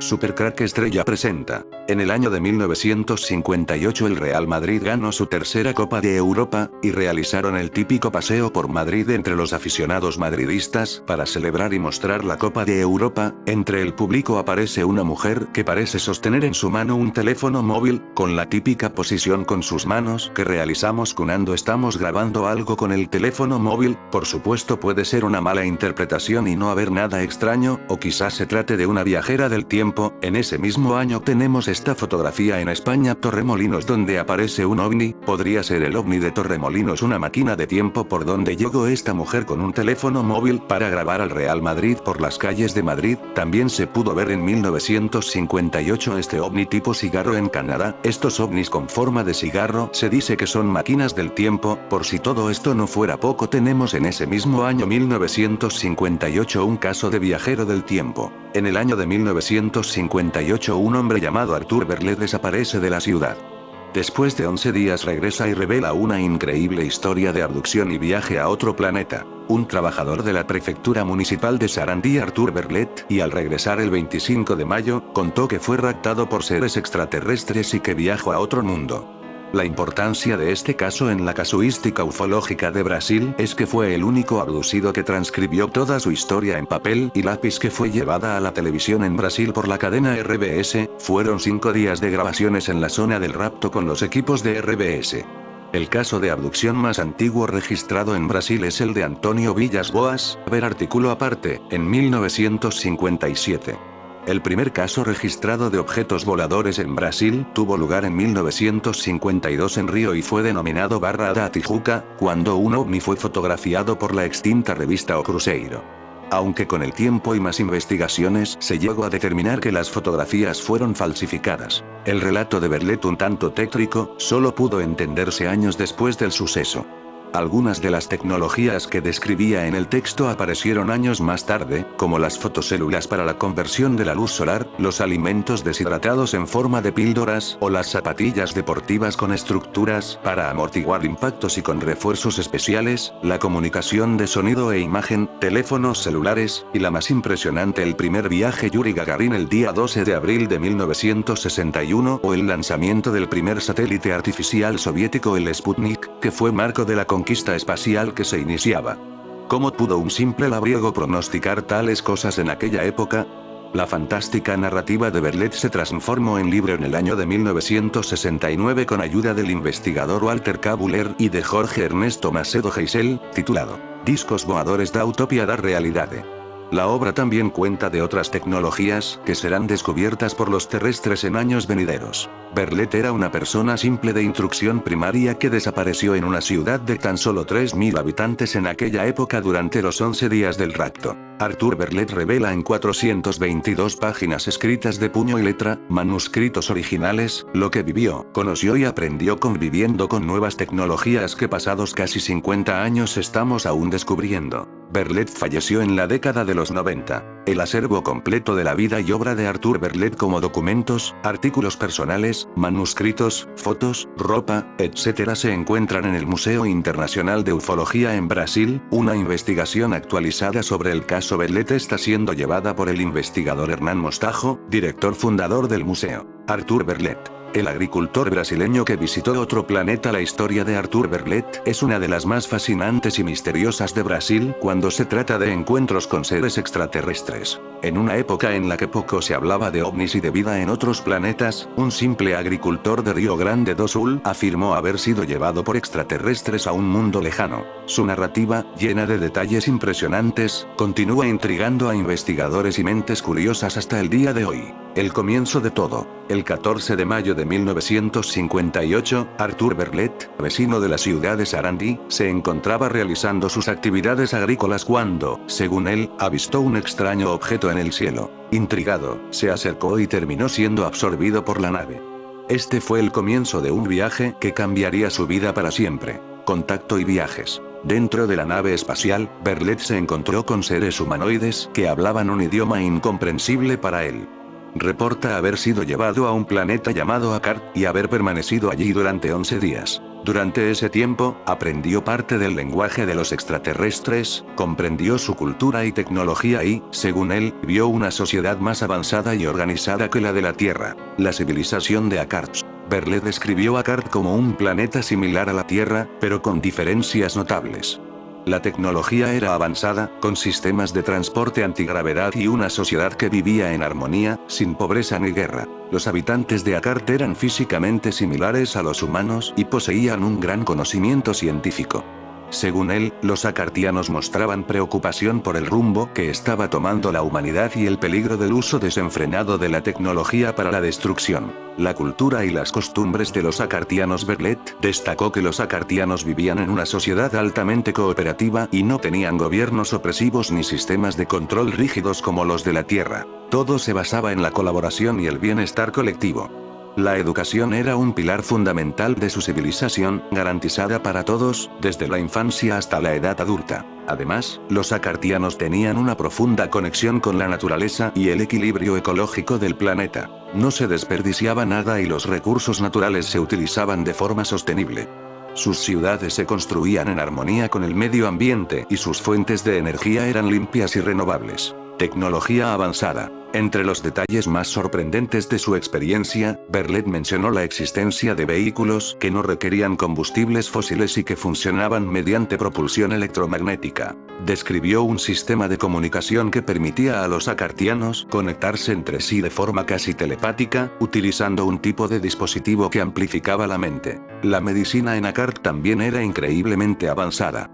Supercrack Estrella presenta. En el año de 1958 el Real Madrid ganó su tercera Copa de Europa, y realizaron el típico paseo por Madrid entre los aficionados madridistas para celebrar y mostrar la Copa de Europa. Entre el público aparece una mujer que parece sostener en su mano un teléfono móvil, con la típica posición con sus manos que realizamos cuando estamos grabando algo con el teléfono móvil. Por supuesto puede ser una mala interpretación y no haber nada extraño, o quizás se trate de una viajera del tiempo. En ese mismo año tenemos esta fotografía en España, Torremolinos, donde aparece un ovni. Podría ser el ovni de Torremolinos, una máquina de tiempo por donde llegó esta mujer con un teléfono móvil para grabar al Real Madrid por las calles de Madrid. También se pudo ver en 1958 este ovni tipo cigarro en Canadá. Estos ovnis con forma de cigarro se dice que son máquinas del tiempo. Por si todo esto no fuera poco, tenemos en ese mismo año 1958 un caso de viajero del tiempo. En el año de 1958 un hombre llamado Arthur Berlet desaparece de la ciudad. Después de 11 días regresa y revela una increíble historia de abducción y viaje a otro planeta. Un trabajador de la prefectura municipal de Sarandí, Arthur Berlet, y al regresar el 25 de mayo, contó que fue raptado por seres extraterrestres y que viajó a otro mundo. La importancia de este caso en la casuística ufológica de Brasil es que fue el único abducido que transcribió toda su historia en papel y lápiz, que fue llevada a la televisión en Brasil por la cadena RBS. Fueron 5 días de grabaciones en la zona del rapto con los equipos de RBS. El caso de abducción más antiguo registrado en Brasil es el de Antonio Villas Boas, ver artículo aparte, en 1957. El primer caso registrado de objetos voladores en Brasil tuvo lugar en 1952 en Río y fue denominado Barra da Tijuca, cuando un ovni fue fotografiado por la extinta revista O Cruzeiro. Aunque con el tiempo y más investigaciones se llegó a determinar que las fotografías fueron falsificadas. El relato de Berlet, un tanto tétrico, solo pudo entenderse años después del suceso. Algunas de las tecnologías que describía en el texto aparecieron años más tarde, como las fotocélulas para la conversión de la luz solar, los alimentos deshidratados en forma de píldoras o las zapatillas deportivas con estructuras para amortiguar impactos y con refuerzos especiales, la comunicación de sonido e imagen, teléfonos celulares, y la más impresionante, el primer viaje Yuri Gagarin el día 12 de abril de 1961, o el lanzamiento del primer satélite artificial soviético, el Sputnik, que fue marco de la conquista espacial que se iniciaba. ¿Cómo pudo un simple labriego pronosticar tales cosas en aquella época? La fantástica narrativa de Berlet se transformó en libro en el año de 1969 con ayuda del investigador Walter K. Buller y de Jorge Ernesto Macedo Geisel, titulado Discos voadores da utopia da realidade. La obra también cuenta de otras tecnologías que serán descubiertas por los terrestres en años venideros. Berlet era una persona simple de instrucción primaria que desapareció en una ciudad de tan solo 3.000 habitantes en aquella época durante los 11 días del rapto. Arthur Berlet revela en 422 páginas escritas de puño y letra, manuscritos originales, lo que vivió, conoció y aprendió conviviendo con nuevas tecnologías que pasados casi 50 años estamos aún descubriendo. Berlet falleció en la década de los 90. El acervo completo de la vida y obra de Arthur Berlet, como documentos, artículos personales, manuscritos, fotos, ropa, etc., se encuentran en el Museo Internacional de Ufología en Brasil. Una investigación actualizada sobre el caso Berlet está siendo llevada por el investigador Hernán Mostajo, director fundador del museo. Arthur Berlet, el agricultor brasileño que visitó otro planeta. La historia de Arthur Berlet es una de las más fascinantes y misteriosas de Brasil cuando se trata de encuentros con seres extraterrestres. En una época en la que poco se hablaba de ovnis y de vida en otros planetas, un simple agricultor de Río Grande do Sul afirmó haber sido llevado por extraterrestres a un mundo lejano. Su narrativa, llena de detalles impresionantes, continúa intrigando a investigadores y mentes curiosas hasta el día de hoy. El comienzo de todo. El 14 de mayo de 1958, Arthur Berlet, vecino de la ciudad de Sarandí, se encontraba realizando sus actividades agrícolas cuando, según él, avistó un extraño objeto en el cielo. Intrigado, se acercó y terminó siendo absorbido por la nave. Este fue el comienzo de un viaje que cambiaría su vida para siempre. Contacto y viajes. Dentro de la nave espacial, Berlet se encontró con seres humanoides que hablaban un idioma incomprensible para él. Reporta haber sido llevado a un planeta llamado Akar, y haber permanecido allí durante 11 días. Durante ese tiempo, aprendió parte del lenguaje de los extraterrestres, comprendió su cultura y tecnología y, según él, vio una sociedad más avanzada y organizada que la de la Tierra, la civilización de Akkad. Verlet describió Akkad como un planeta similar a la Tierra, pero con diferencias notables. La tecnología era avanzada, con sistemas de transporte antigravedad y una sociedad que vivía en armonía, sin pobreza ni guerra. Los habitantes de Akkad eran físicamente similares a los humanos y poseían un gran conocimiento científico. Según él, los akartianos mostraban preocupación por el rumbo que estaba tomando la humanidad y el peligro del uso desenfrenado de la tecnología para la destrucción. La cultura y las costumbres de los akartianos. Verlet destacó que los akartianos vivían en una sociedad altamente cooperativa y no tenían gobiernos opresivos ni sistemas de control rígidos como los de la Tierra. Todo se basaba en la colaboración y el bienestar colectivo. La educación era un pilar fundamental de su civilización, garantizada para todos, desde la infancia hasta la edad adulta. Además, los akartianos tenían una profunda conexión con la naturaleza y el equilibrio ecológico del planeta. No se desperdiciaba nada y los recursos naturales se utilizaban de forma sostenible. Sus ciudades se construían en armonía con el medio ambiente y sus fuentes de energía eran limpias y renovables. Tecnología avanzada. Entre los detalles más sorprendentes de su experiencia, Verlet mencionó la existencia de vehículos que no requerían combustibles fósiles y que funcionaban mediante propulsión electromagnética. Describió un sistema de comunicación que permitía a los akartianos conectarse entre sí de forma casi telepática, utilizando un tipo de dispositivo que amplificaba la mente. La medicina en Akkad también era increíblemente avanzada.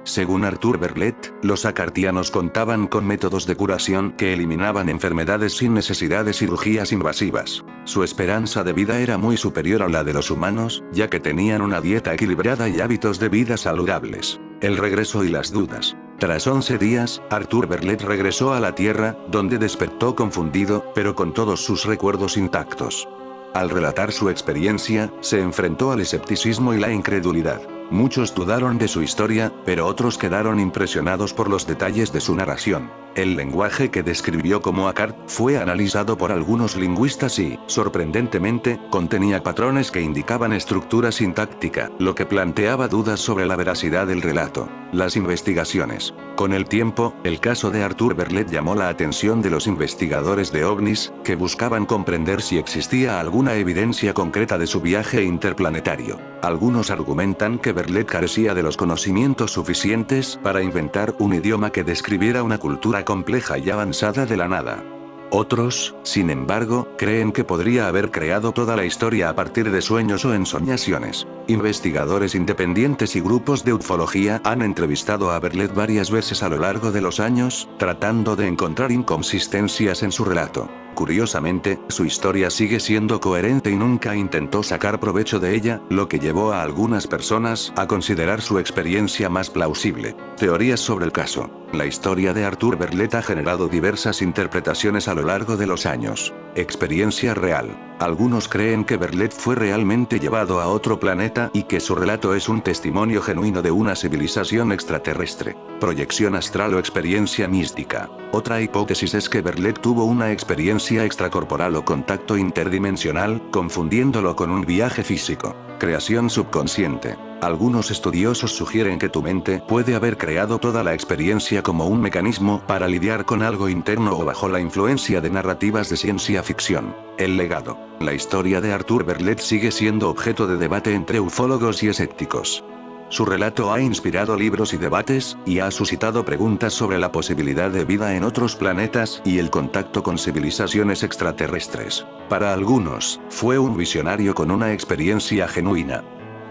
Según Arthur Verlet, los akartianos contaban con métodos de curación que eliminaban enfermedades sin necesidad de cirugías invasivas. Su esperanza de vida era muy superior a la de los humanos, ya que tenían una dieta equilibrada y hábitos de vida saludables. El regreso y las dudas. Tras 11 días, Arthur Verlet regresó a la Tierra, donde despertó confundido, pero con todos sus recuerdos intactos. Al relatar su experiencia, se enfrentó al escepticismo y la incredulidad. Muchos dudaron de su historia, pero otros quedaron impresionados por los detalles de su narración. El lenguaje que describió como Akkad fue analizado por algunos lingüistas y, sorprendentemente, contenía patrones que indicaban estructura sintáctica, lo que planteaba dudas sobre la veracidad del relato. Las investigaciones. Con el tiempo, el caso de Arthur Verlet llamó la atención de los investigadores de ovnis, que buscaban comprender si existía alguna evidencia concreta de su viaje interplanetario. Algunos argumentan que Verlet carecía de los conocimientos suficientes para inventar un idioma que describiera una cultura compleja y avanzada de la nada. Otros, sin embargo, creen que podría haber creado toda la historia a partir de sueños o ensoñaciones. Investigadores independientes y grupos de ufología han entrevistado a Verlet varias veces a lo largo de los años, tratando de encontrar inconsistencias en su relato. Curiosamente, su historia sigue siendo coherente y nunca intentó sacar provecho de ella, lo que llevó a algunas personas a considerar su experiencia más plausible. Teorías sobre el caso. La historia de Arthur Verlet ha generado diversas interpretaciones a lo largo de los años. Experiencia real. Algunos creen que Verlet fue realmente llevado a otro planeta y que su relato es un testimonio genuino de una civilización extraterrestre. Proyección astral o experiencia mística. Otra hipótesis es que Verlet tuvo una experiencia extracorporal o contacto interdimensional, confundiéndolo con un viaje físico. Creación subconsciente. Algunos estudiosos sugieren que tu mente puede haber creado toda la experiencia como un mecanismo para lidiar con algo interno o bajo la influencia de narrativas de ciencia ficción. El legado. La historia de Arthur Verlet sigue siendo objeto de debate entre ufólogos y escépticos. Su relato ha inspirado libros y debates, y ha suscitado preguntas sobre la posibilidad de vida en otros planetas y el contacto con civilizaciones extraterrestres. Para algunos, fue un visionario con una experiencia genuina.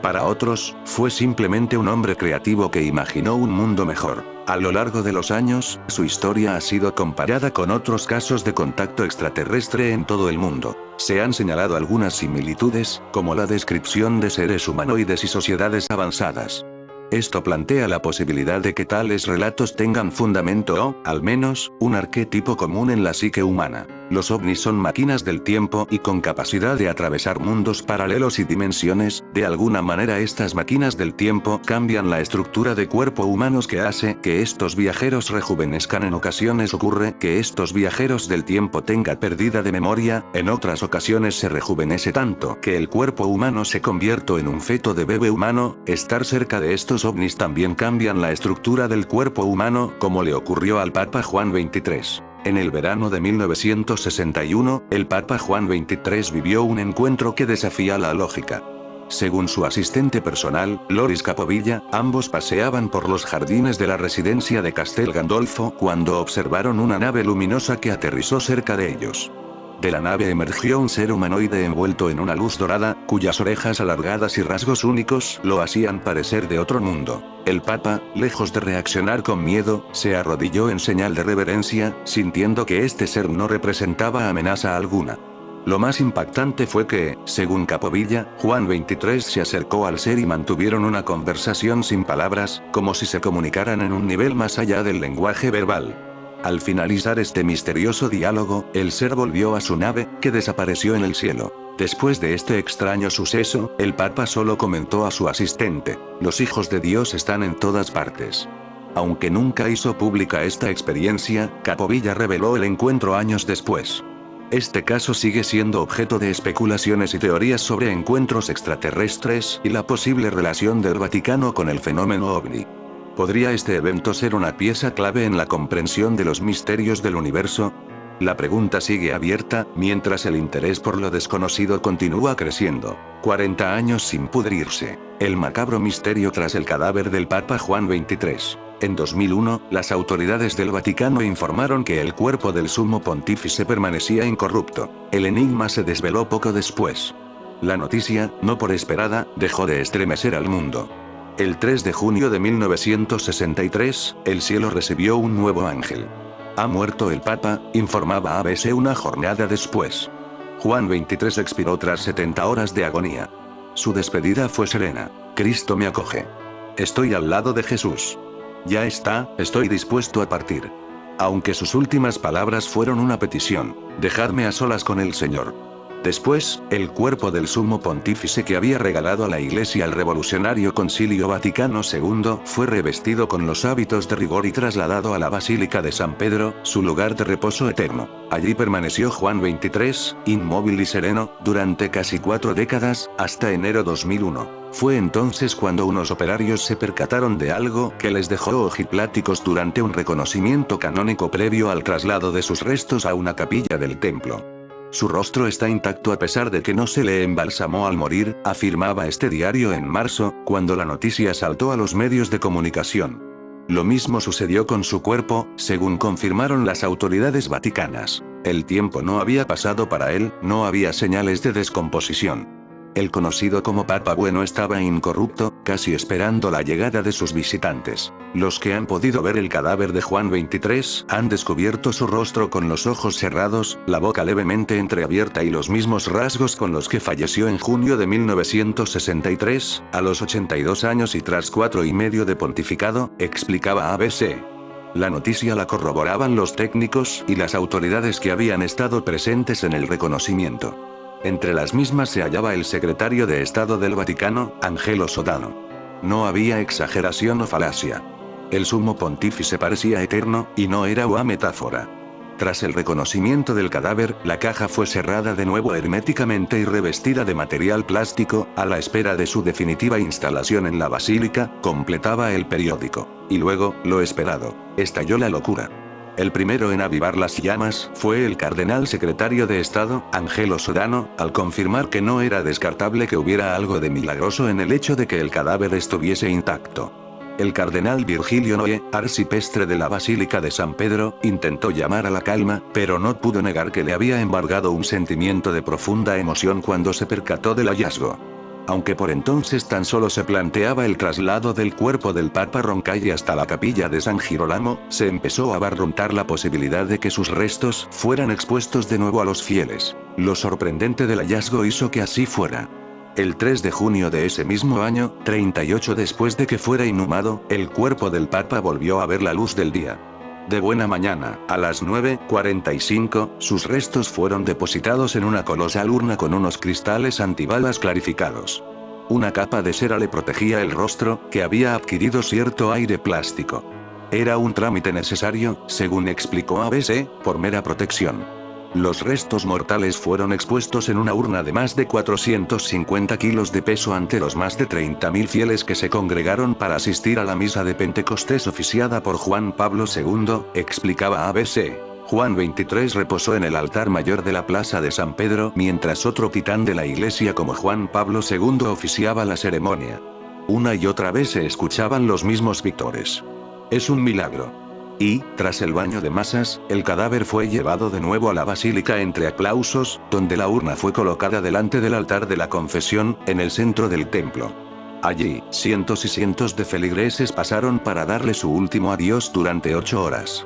Para otros, fue simplemente un hombre creativo que imaginó un mundo mejor. A lo largo de los años, su historia ha sido comparada con otros casos de contacto extraterrestre en todo el mundo. Se han señalado algunas similitudes, como la descripción de seres humanoides y sociedades avanzadas. Esto plantea la posibilidad de que tales relatos tengan fundamento o, al menos, un arquetipo común en la psique humana. Los ovnis son máquinas del tiempo y con capacidad de atravesar mundos paralelos y dimensiones. De alguna manera estas máquinas del tiempo cambian la estructura de cuerpo humanos que hace que estos viajeros rejuvenezcan. En ocasiones ocurre que estos viajeros del tiempo tengan pérdida de memoria, en otras ocasiones se rejuvenece tanto que el cuerpo humano se convierte en un feto de bebé humano. Estar cerca de estos ovnis también cambian la estructura del cuerpo humano, como le ocurrió al Papa Juan XXIII. En el verano de 1961, el Papa Juan XXIII vivió un encuentro que desafía la lógica. Según su asistente personal, Loris Capovilla, ambos paseaban por los jardines de la residencia de Castel Gandolfo cuando observaron una nave luminosa que aterrizó cerca de ellos. De la nave emergió un ser humanoide envuelto en una luz dorada, cuyas orejas alargadas y rasgos únicos lo hacían parecer de otro mundo. El Papa, lejos de reaccionar con miedo, se arrodilló en señal de reverencia, sintiendo que este ser no representaba amenaza alguna. Lo más impactante fue que, según Capovilla, Juan XXIII se acercó al ser y mantuvieron una conversación sin palabras, como si se comunicaran en un nivel más allá del lenguaje verbal. Al finalizar este misterioso diálogo, el ser volvió a su nave, que desapareció en el cielo. Después de este extraño suceso, el Papa solo comentó a su asistente: los hijos de Dios están en todas partes. Aunque nunca hizo pública esta experiencia, Capovilla reveló el encuentro años después. Este caso sigue siendo objeto de especulaciones y teorías sobre encuentros extraterrestres y la posible relación del Vaticano con el fenómeno ovni. ¿Podría este evento ser una pieza clave en la comprensión de los misterios del universo? La pregunta sigue abierta, mientras el interés por lo desconocido continúa creciendo. 40 años sin pudrirse. El macabro misterio tras el cadáver del Papa Juan XXIII. En 2001, las autoridades del Vaticano informaron que el cuerpo del sumo pontífice permanecía incorrupto. El enigma se desveló poco después. La noticia, no por esperada, dejó de estremecer al mundo. El 3 de junio de 1963, el cielo recibió un nuevo ángel. Ha muerto el Papa, informaba ABC una jornada después. Juan XXIII expiró tras 70 horas de agonía. Su despedida fue serena. Cristo me acoge. Estoy al lado de Jesús. Ya está, estoy dispuesto a partir. Aunque sus últimas palabras fueron una petición: dejadme a solas con el Señor. Después, el cuerpo del sumo pontífice que había regalado a la Iglesia el revolucionario Concilio Vaticano II fue revestido con los hábitos de rigor y trasladado a la Basílica de San Pedro, su lugar de reposo eterno. Allí permaneció Juan XXIII, inmóvil y sereno, durante casi 4 décadas, hasta enero 2001. Fue entonces cuando unos operarios se percataron de algo que les dejó ojipláticos durante un reconocimiento canónico previo al traslado de sus restos a una capilla del templo. Su rostro está intacto a pesar de que no se le embalsamó al morir, afirmaba este diario en marzo, cuando la noticia saltó a los medios de comunicación. Lo mismo sucedió con su cuerpo, según confirmaron las autoridades vaticanas. El tiempo no había pasado para él, no había señales de descomposición. El conocido como Papa Bueno estaba incorrupto, casi esperando la llegada de sus visitantes. Los que han podido ver el cadáver de Juan XXIII han descubierto su rostro con los ojos cerrados, la boca levemente entreabierta y los mismos rasgos con los que falleció en junio de 1963, a los 82 años y tras 4 y medio de pontificado, explicaba ABC. La noticia la corroboraban los técnicos y las autoridades que habían estado presentes en el reconocimiento. Entre las mismas se hallaba el secretario de Estado del Vaticano, Angelo Sodano. No había exageración o falacia. El sumo pontífice parecía eterno, y no era una metáfora. Tras el reconocimiento del cadáver, la caja fue cerrada de nuevo herméticamente y revestida de material plástico, a la espera de su definitiva instalación en la basílica, completaba el periódico. Y luego, lo esperado, estalló la locura. El primero en avivar las llamas fue el cardenal secretario de Estado, Angelo Sodano, al confirmar que no era descartable que hubiera algo de milagroso en el hecho de que el cadáver estuviese intacto. El cardenal Virgilio Noé, arcipreste de la Basílica de San Pedro, intentó llamar a la calma, pero no pudo negar que le había embargado un sentimiento de profunda emoción cuando se percató del hallazgo. Aunque por entonces tan solo se planteaba el traslado del cuerpo del Papa Roncalli hasta la capilla de San Girolamo, se empezó a barruntar la posibilidad de que sus restos fueran expuestos de nuevo a los fieles. Lo sorprendente del hallazgo hizo que así fuera. El 3 de junio de ese mismo año, 38 después de que fuera inhumado, el cuerpo del Papa volvió a ver la luz del día. De buena mañana, a las 9:45, sus restos fueron depositados en una colosal urna con unos cristales antibalas clarificados. Una capa de cera le protegía el rostro, que había adquirido cierto aire plástico. Era un trámite necesario, según explicó ABC, por mera protección. Los restos mortales fueron expuestos en una urna de más de 450 kilos de peso ante los más de 30.000 fieles que se congregaron para asistir a la misa de Pentecostés oficiada por Juan Pablo II, explicaba ABC. Juan XXIII reposó en el altar mayor de la plaza de San Pedro mientras otro titán de la iglesia como Juan Pablo II oficiaba la ceremonia. Una y otra vez se escuchaban los mismos vítores. Es un milagro. Y, tras el baño de masas, el cadáver fue llevado de nuevo a la basílica entre aplausos, donde la urna fue colocada delante del altar de la confesión, en el centro del templo. Allí, cientos y cientos de feligreses pasaron para darle su último adiós durante 8 horas.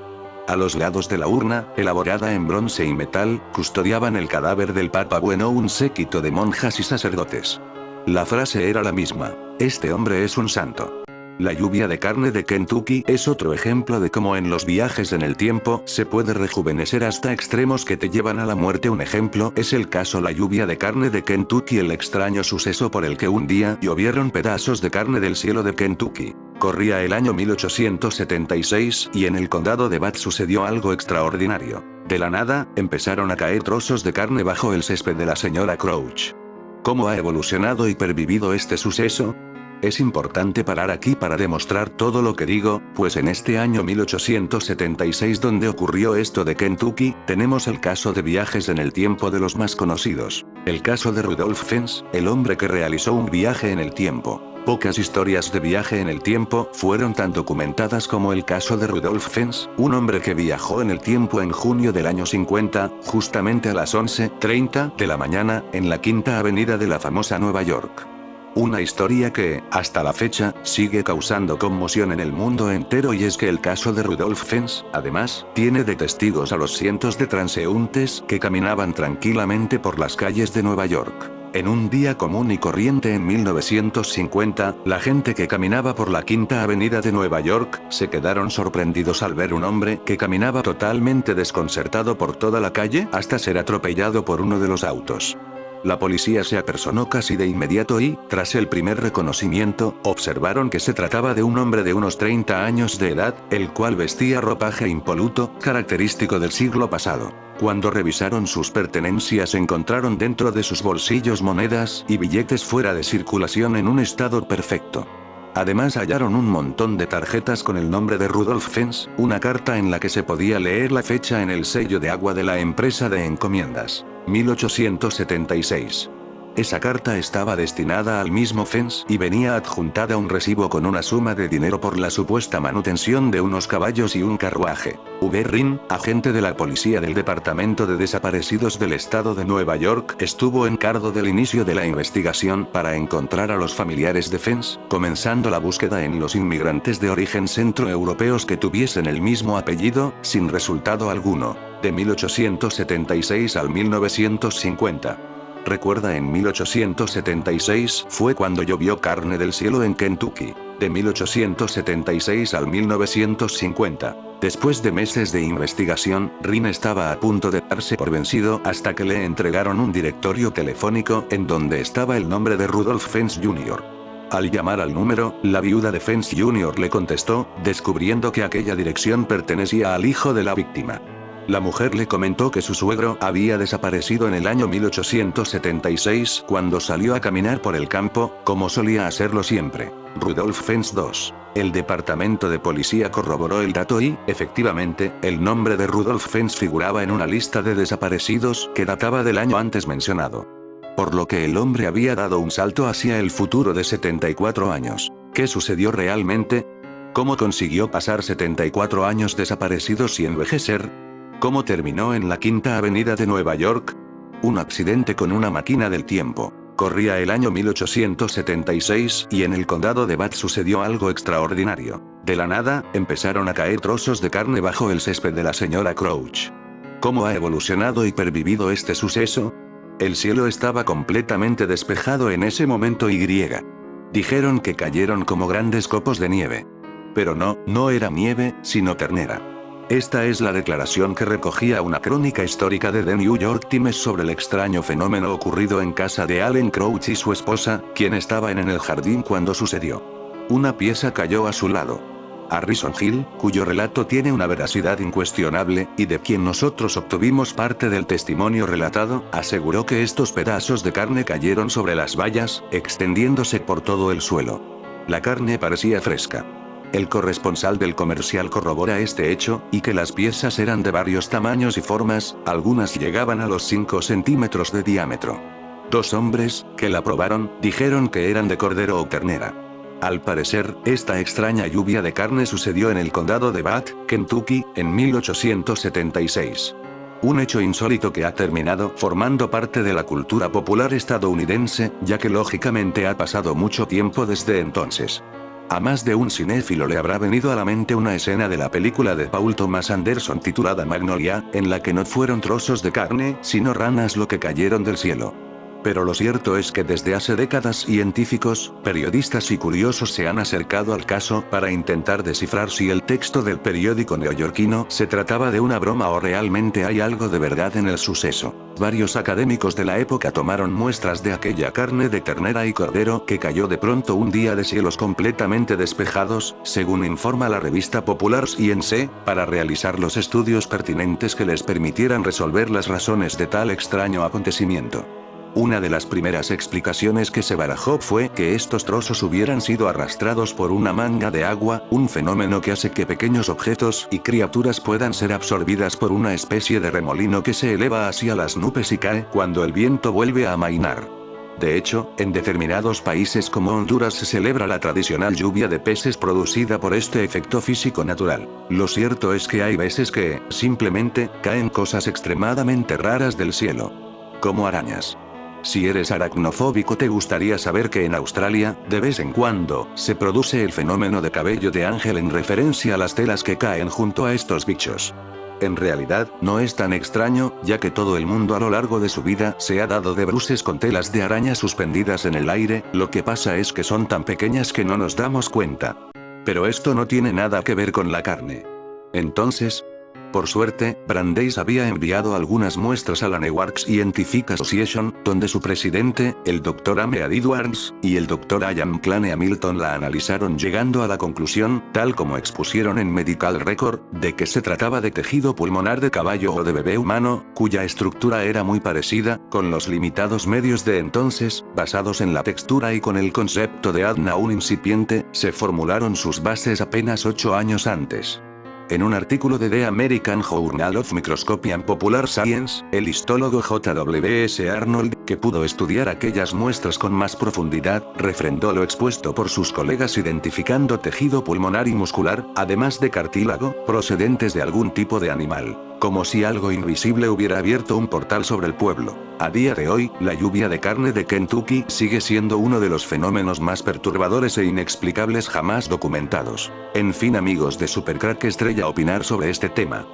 A los lados de la urna, elaborada en bronce y metal, custodiaban el cadáver del Papa Bueno un séquito de monjas y sacerdotes. La frase era la misma: este hombre es un santo. La lluvia de carne de Kentucky es otro ejemplo de cómo en los viajes en el tiempo se puede rejuvenecer hasta extremos que te llevan a la muerte. Un ejemplo es el caso la lluvia de carne de Kentucky, el extraño suceso por el que un día llovieron pedazos de carne del cielo de Kentucky. Corría el año 1876 y en el condado de Bath sucedió algo extraordinario. De la nada, empezaron a caer trozos de carne bajo el césped de la señora Crouch. ¿Cómo ha evolucionado y pervivido este suceso? Es importante parar aquí para demostrar todo lo que digo, pues en este año 1876 donde ocurrió esto de Kentucky, tenemos el caso de viajes en el tiempo de los más conocidos. El caso de Rudolf Fens, el hombre que realizó un viaje en el tiempo. Pocas historias de viaje en el tiempo fueron tan documentadas como el caso de Rudolf Fens, un hombre que viajó en el tiempo en junio del año 50, justamente a las 11:30 de la mañana, en la Quinta Avenida de la famosa Nueva York. Una historia que, hasta la fecha, sigue causando conmoción en el mundo entero, y es que el caso de Rudolf Fens, además, tiene de testigos a los cientos de transeúntes que caminaban tranquilamente por las calles de Nueva York. En un día común y corriente en 1950, la gente que caminaba por la Quinta Avenida de Nueva York, se quedaron sorprendidos al ver un hombre que caminaba totalmente desconcertado por toda la calle hasta ser atropellado por uno de los autos. La policía se apersonó casi de inmediato y, tras el primer reconocimiento, observaron que se trataba de un hombre de unos 30 años de edad, el cual vestía ropaje impoluto, característico del siglo pasado. Cuando revisaron sus pertenencias encontraron dentro de sus bolsillos monedas y billetes fuera de circulación en un estado perfecto. Además hallaron un montón de tarjetas con el nombre de Rudolf Fens, una carta en la que se podía leer la fecha en el sello de agua de la empresa de encomiendas, 1876. Esa carta estaba destinada al mismo Fens y venía adjuntada un recibo con una suma de dinero por la supuesta manutención de unos caballos y un carruaje. V. Rin, agente de la policía del Departamento de Desaparecidos del Estado de Nueva York, estuvo en cargo del inicio de la investigación para encontrar a los familiares de Fens, comenzando la búsqueda en los inmigrantes de origen centroeuropeos que tuviesen el mismo apellido, sin resultado alguno, de 1876 al 1950. Recuerda, en 1876 fue cuando llovió carne del cielo en Kentucky, de 1876 al 1950. Después de meses de investigación, Rin estaba a punto de darse por vencido hasta que le entregaron un directorio telefónico en donde estaba el nombre de Rudolf Fens Jr. Al llamar al número, la viuda de Fens Jr. le contestó, descubriendo que aquella dirección pertenecía al hijo de la víctima. La mujer le comentó que su suegro había desaparecido en el año 1876 cuando salió a caminar por el campo, como solía hacerlo siempre. Rudolf Fens II. El departamento de policía corroboró el dato y, efectivamente, el nombre de Rudolf Fens figuraba en una lista de desaparecidos que databa del año antes mencionado. Por lo que el hombre había dado un salto hacia el futuro de 74 años. ¿Qué sucedió realmente? ¿Cómo consiguió pasar 74 años desaparecidos y envejecer? ¿Cómo terminó en la Quinta Avenida de Nueva York? Un accidente con una máquina del tiempo. Corría el año 1876 y en el condado de Bath sucedió algo extraordinario. De la nada, empezaron a caer trozos de carne bajo el césped de la señora Crouch. ¿Cómo ha evolucionado y pervivido este suceso? El cielo estaba completamente despejado en ese momento y dijeron que cayeron como grandes copos de nieve. Pero no era nieve, sino ternera. Esta es la declaración que recogía una crónica histórica de The New York Times sobre el extraño fenómeno ocurrido en casa de Allen Crouch y su esposa, quien estaban en el jardín cuando sucedió. Una pieza cayó a su lado. Harrison Hill, cuyo relato tiene una veracidad incuestionable, y de quien nosotros obtuvimos parte del testimonio relatado, aseguró que estos pedazos de carne cayeron sobre las vallas, extendiéndose por todo el suelo. La carne parecía fresca. El corresponsal del comercial corrobora este hecho, y que las piezas eran de varios tamaños y formas, algunas llegaban a los 5 centímetros de diámetro. 2 hombres, que la probaron, dijeron que eran de cordero o ternera. Al parecer, esta extraña lluvia de carne sucedió en el condado de Bath, Kentucky, en 1876. Un hecho insólito que ha terminado formando parte de la cultura popular estadounidense, ya que lógicamente ha pasado mucho tiempo desde entonces. A más de un cinéfilo le habrá venido a la mente una escena de la película de Paul Thomas Anderson titulada Magnolia, en la que no fueron trozos de carne, sino ranas lo que cayeron del cielo. Pero lo cierto es que desde hace décadas científicos, periodistas y curiosos se han acercado al caso para intentar descifrar si el texto del periódico neoyorquino se trataba de una broma o realmente hay algo de verdad en el suceso. Varios académicos de la época tomaron muestras de aquella carne de ternera y cordero que cayó de pronto un día de cielos completamente despejados, según informa la revista Popular Science, para realizar los estudios pertinentes que les permitieran resolver las razones de tal extraño acontecimiento. Una de las primeras explicaciones que se barajó fue que estos trozos hubieran sido arrastrados por una manga de agua, un fenómeno que hace que pequeños objetos y criaturas puedan ser absorbidas por una especie de remolino que se eleva hacia las nubes y cae cuando el viento vuelve a amainar. De hecho, en determinados países como Honduras se celebra la tradicional lluvia de peces producida por este efecto físico natural. Lo cierto es que hay veces que, simplemente, caen cosas extremadamente raras del cielo. Como arañas. Si eres aracnofóbico te gustaría saber que en Australia, de vez en cuando, se produce el fenómeno de cabello de ángel en referencia a las telas que caen junto a estos bichos. En realidad, no es tan extraño, ya que todo el mundo a lo largo de su vida se ha dado de bruces con telas de araña suspendidas en el aire, lo que pasa es que son tan pequeñas que no nos damos cuenta. Pero esto no tiene nada que ver con la carne. Entonces, por suerte, Brandeis había enviado algunas muestras a la Newark Scientific Association, donde su presidente, el Dr. Amead Edwards, y el Dr. Ian Clane Hamilton la analizaron llegando a la conclusión, tal como expusieron en Medical Record, de que se trataba de tejido pulmonar de caballo o de bebé humano, cuya estructura era muy parecida, con los limitados medios de entonces, basados en la textura y con el concepto de adna aún incipiente, se formularon sus bases apenas 8 años antes. En un artículo de The American Journal of Microscopy and Popular Science, el histólogo J.W.S. Arnold, que pudo estudiar aquellas muestras con más profundidad, refrendó lo expuesto por sus colegas identificando tejido pulmonar y muscular, además de cartílago, procedentes de algún tipo de animal. Como si algo invisible hubiera abierto un portal sobre el pueblo. A día de hoy, la lluvia de carne de Kentucky sigue siendo uno de los fenómenos más perturbadores e inexplicables jamás documentados. En fin amigos de Supercrack Estrella opinar sobre este tema.